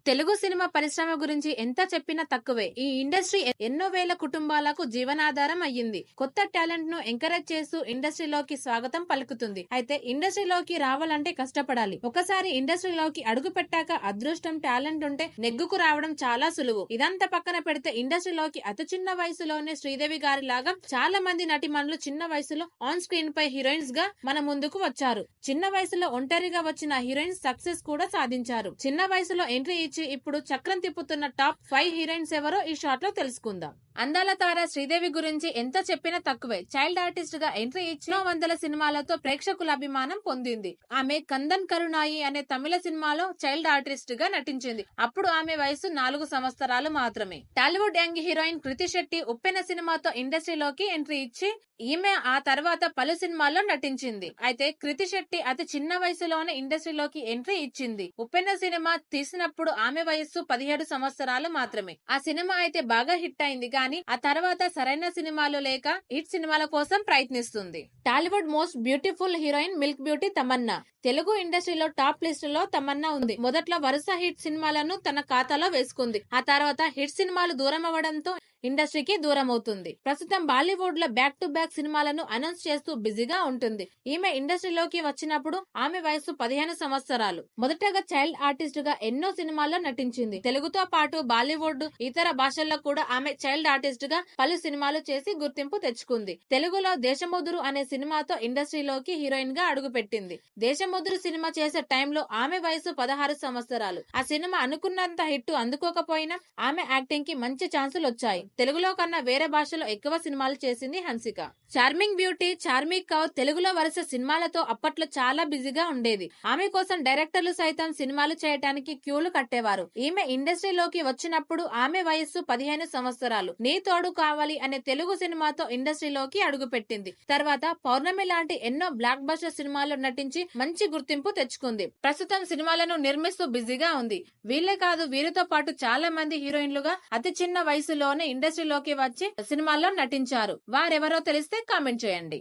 Telugu cinema పరిశ్రమ గురించి ఎంత చెప్పినా తక్కువే. ఈ ఇండస్ట్రీ ఎన్నో వేల కుటుంబాలకు జీవనాధారం అయ్యింది. కొత్త టాలెంట్ ను ఎంకరేజ్ చేస్తూ ఇండస్ట్రీలోకి స్వాగతం పలుకుతుంది. అయితే ఇండస్ట్రీలోకి రావాలంటే కష్టపడాలి. ఒకసారి ఇండస్ట్రీలోకి అడుగు పెట్టాక అదృష్టం, టాలెంట్ ఉంటే నెగ్గుకు రావడం చాలా సులువు. ఇదంతా పక్కన పెడితే ఇండస్ట్రీలోకి అతి చిన్న వయసులోనే శ్రీదేవి గారి లాగా చాలా మంది నటిమణులు చిన్న వయసులో ఆన్ స్క్రీన్ పై హీరోయిన్స్ గా మన ముందుకు వచ్చారు. చిన్న వయసులో ఒంటరిగా వచ్చిన హీరోయిన్స్ సక్సెస్ కూడా సాధించారు. చిన్న వయసులో ఎంట్రీ ఇచ్చి ఇప్పుడు చక్రం తిప్పుతున్న టాప్ 5 హీరోయిన్స్ ఎవరో ఈ షాట్ లో తెలుసుకుందాం. అందాల తార శ్రీదేవి గురించి ఎంత చెప్పినా తక్కువే. చైల్డ్ ఆర్టిస్ట్ గా ఎంట్రీ ఇచ్చి 100 సినిమాలతో ప్రేక్షకుల అభిమానం పొందింది. ఆమె కందన్ కరుణాయి అనే తమిళ సినిమాలో చైల్డ్ ఆర్టిస్ట్ గా నటించింది. అప్పుడు ఆమె వయసు 4 సంవత్సరాలు మాత్రమే. టాలీవుడ్ యంగ్ హీరోయిన్ కృతి శెట్టి ఉప్పెన సినిమాతో ఇండస్ట్రీలోకి ఎంట్రీ ఇచ్చి ఈమె ఆ తర్వాత పలు సినిమాల్లో నటించింది. అయితే కృతి శెట్టి అతి చిన్న వయసులోనే ఇండస్ట్రీలోకి ఎంట్రీ ఇచ్చింది. ఉప్పెన సినిమా తీసినప్పుడు ఆమె వయస్సు 17 సంవత్సరాలు మాత్రమే. ఆ సినిమా అయితే బాగా హిట్ అయింది కానీ ఆ తర్వాత సరైన సినిమాలు లేక హిట్ సినిమాల కోసం ప్రయత్నిస్తుంది. Tollywood most beautiful heroine milk beauty Tamannaah. Telugu ఇండస్ట్రీలో టాప్ లిస్ట్ లో తమన్నా ఉంది. మొదట్లో వరుస హిట్ సినిమాలను తన ఖాతాలో వేసుకుంది. ఆ తర్వాత హిట్ సినిమాలు దూరం అవ్వడంతో ఇండస్ట్రీకి దూరం అవుతుంది. ప్రస్తుతం బాలీవుడ్ లో బ్యాక్ టు బ్యాక్ సినిమాలను అనౌన్స్ చేస్తూ బిజీగా ఉంటుంది. ఈమె ఇండస్ట్రీలోకి వచ్చినప్పుడు ఆమె వయసు 15 సంవత్సరాలు. మొదటగా చైల్డ్ ఆర్టిస్ట్ గా ఎన్నో సినిమాల్లో నటించింది. తెలుగుతో పాటు బాలీవుడ్, ఇతర భాషల్లో కూడా ఆమె చైల్డ్ ఆర్టిస్ట్ గా పలు సినిమాలు చేసి గుర్తింపు తెచ్చుకుంది. తెలుగులో దేశముదురు అనే సినిమాతో ఇండస్ట్రీలోకి హీరోయిన్ గా అడుగుపెట్టింది. దేశముదురు సినిమా చేసే టైంలో ఆమె వయసు 16 సంవత్సరాలు. ఆ సినిమా అనుకున్నంత హిట్ అందుకోకపోయినా ఆమె యాక్టింగ్ కి మంచి ఛాన్సులు వచ్చాయి. తెలుగులో కన్నా వేరే భాషలో ఎక్కువ సినిమాలు చేసింది హన్సిక. చార్మింగ్ బ్యూటీ చార్మి కౌర్ తెలుగులో వరుస సినిమాలతో అప్పట్లో చాలా బిజీగా ఉండేది. ఆమె కోసం డైరెక్టర్లు సైతం సినిమాలు చేయడానికి క్యూలు కట్టేవారు. ఈమె ఇండస్ట్రీలోకి వచ్చినప్పుడు ఆమె వయస్సు 15 సంవత్సరాలు. నీ తోడు కావాలి అనే తెలుగు సినిమాతో ఇండస్ట్రీలోకి అడుగుపెట్టింది. తర్వాత పౌర్ణమి లాంటి ఎన్నో బ్లాక్ బస్టర్ సినిమాల్లో నటించి మంచి గుర్తింపు తెచ్చుకుంది. ప్రస్తుతం సినిమాలను నిర్మిస్తూ బిజీగా ఉంది. వీళ్ళే కాదు, వీరితో పాటు చాలా మంది హీరోయిన్లుగా అతి చిన్న వయసులోనే ఇండస్ట్రీలోకి వచ్చి సినిమాల్లో నటించారు. వారెవరో తెలిస్తే కామెంట్ చేయండి.